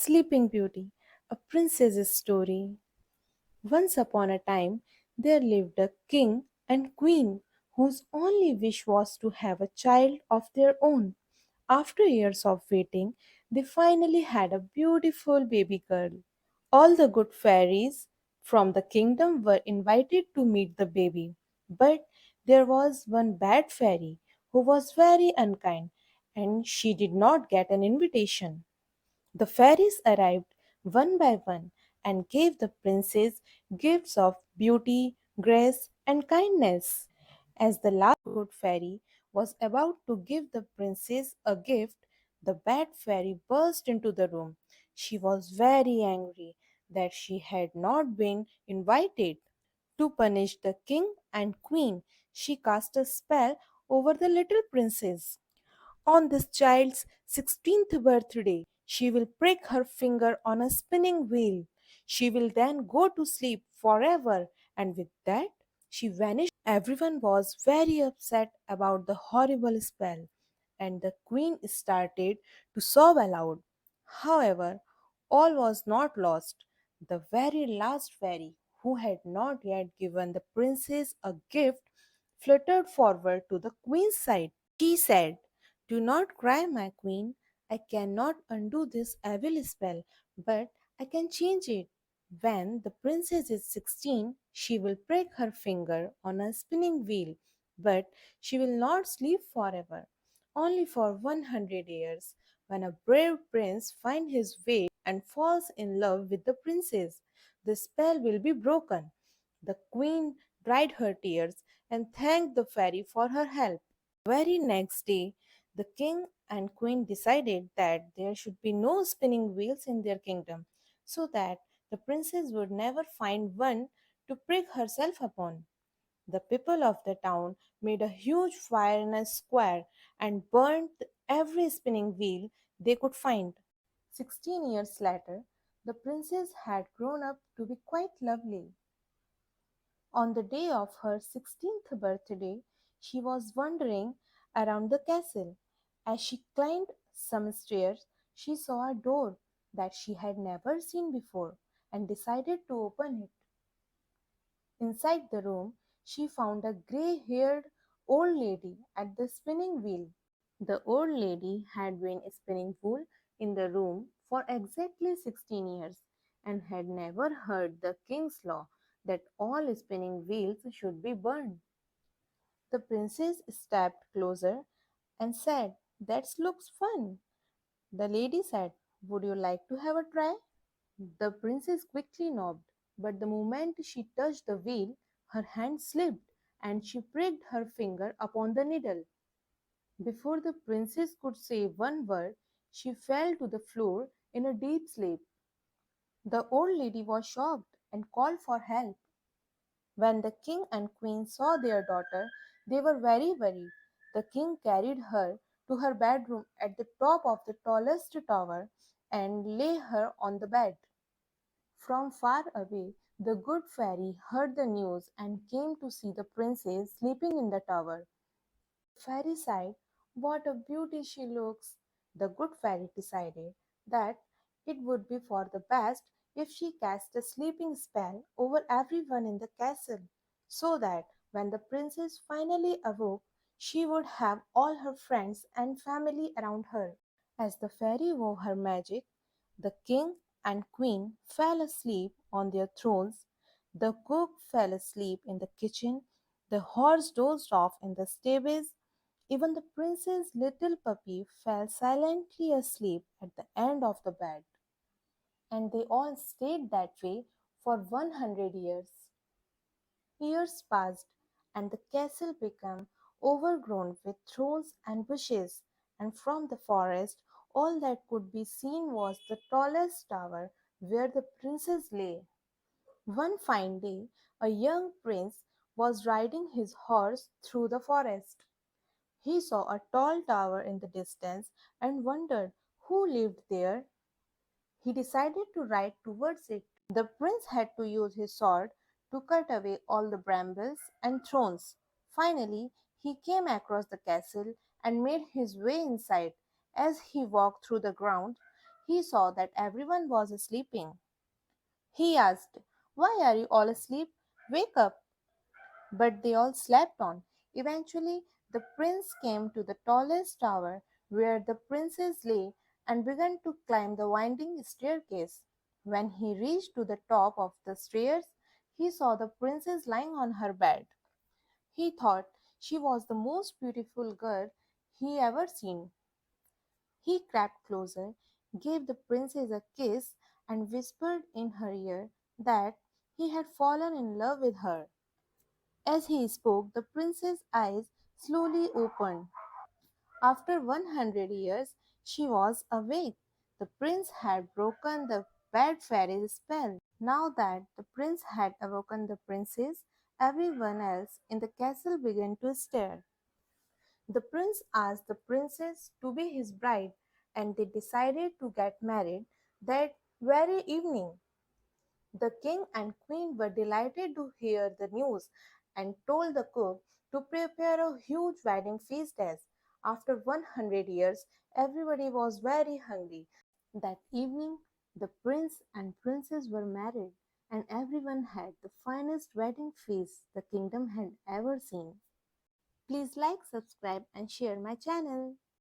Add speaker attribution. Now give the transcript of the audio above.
Speaker 1: Sleeping Beauty, a princess's story. Once upon a time, there lived a king and queen whose only wish was to have a child of their own. After years of waiting, they finally had a beautiful baby girl. All the good fairies from the kingdom were invited to meet the baby, but there was one bad fairy who was very unkind and she did not get an invitation. The fairies arrived one by one and gave the princess gifts of beauty, grace, and kindness. As the last good fairy was about to give the princess a gift, the bad fairy burst into the room. She was very angry that she had not been invited. To punish the king and queen, she cast a spell over the little princess. On this child's 16th birthday, she will prick her finger on a spinning wheel. She will then go to sleep forever, and with that, she vanished. Everyone was very upset about the horrible spell, and the queen started to sob aloud. However, all was not lost. The very last fairy, who had not yet given the princess a gift, fluttered forward to the queen's side. She said, "Do not cry, my queen. I cannot undo this evil spell, but I can change it. When the princess is 16, she will prick her finger on a spinning wheel, but she will not sleep forever, only for 100 years. When a brave prince finds his way and falls in love with the princess, the spell will be broken." The queen dried her tears and thanked the fairy for her help. Very next day, the king and queen decided that there should be no spinning wheels in their kingdom, so that the princess would never find one to prick herself upon. The people of the town made a huge fire in a square and burnt every spinning wheel they could find. 16 years later, the princess had grown up to be quite lovely. On the day of her 16th birthday, she was wandering around the castle. As she climbed some stairs, she saw a door that she had never seen before and decided to open it. Inside the room, she found a gray haired old lady at the spinning wheel. The old lady had been spinning wool in the room for exactly 16 years and had never heard the king's law that all spinning wheels should be burned. The princess stepped closer and said, "That looks fun." The lady said, "Would you like to have a try?" The princess quickly nodded, but the moment she touched the wheel, her hand slipped and she pricked her finger upon the needle. Before the princess could say one word, she fell to the floor in a deep sleep. The old lady was shocked and called for help. When the king and queen saw their daughter, they were very worried. The king carried her to her bedroom at the top of the tallest tower and lay her on the bed. From far away, the good fairy heard the news and came to see the princess sleeping in the tower. Fairy sighed, "What a beauty she looks!" The good fairy decided that it would be for the best if she cast a sleeping spell over everyone in the castle, so that when the princess finally awoke, she would have all her friends and family around her. As the fairy wove her magic, the king and queen fell asleep on their thrones, the cook fell asleep in the kitchen, the horse dozed off in the stables, even the prince's little puppy fell silently asleep at the end of the bed. And they all stayed that way for 100 years. Years passed, and the castle became overgrown with thorns and bushes, and from the forest all that could be seen was the tallest tower where the princess lay. One fine day, a young prince was riding his horse through the forest. He saw a tall tower in the distance and wondered who lived there. He decided to ride towards it. The prince had to use his sword to cut away all the brambles and thorns. Finally, he came across the castle and made his way inside. As he walked through the grounds, He saw that everyone was sleeping. He asked, "Why are you all asleep? Wake up!" But they all slept on. Eventually, the prince came to the tallest tower where the princess lay and began to climb the winding staircase. When he reached to the top of the stairs, he saw the princess lying on her bed. He thought she was the most beautiful girl he ever seen. He crept closer, gave the princess a kiss, and whispered in her ear that he had fallen in love with her. As he spoke, the prince's eyes slowly opened. After 100 years, she was awake. The prince had broken the bad fairy's spell. Now that the prince had awoken the princess, everyone else in the castle began to stare. The prince asked the princess to be his bride, and they decided to get married that very evening. The king and queen were delighted to hear the news and told the cook to prepare a huge wedding feast as, after 100 years, everybody was very hungry. That evening, the prince and princess were married, and everyone had the finest wedding feast the kingdom had ever seen. Please like, subscribe, and share my channel.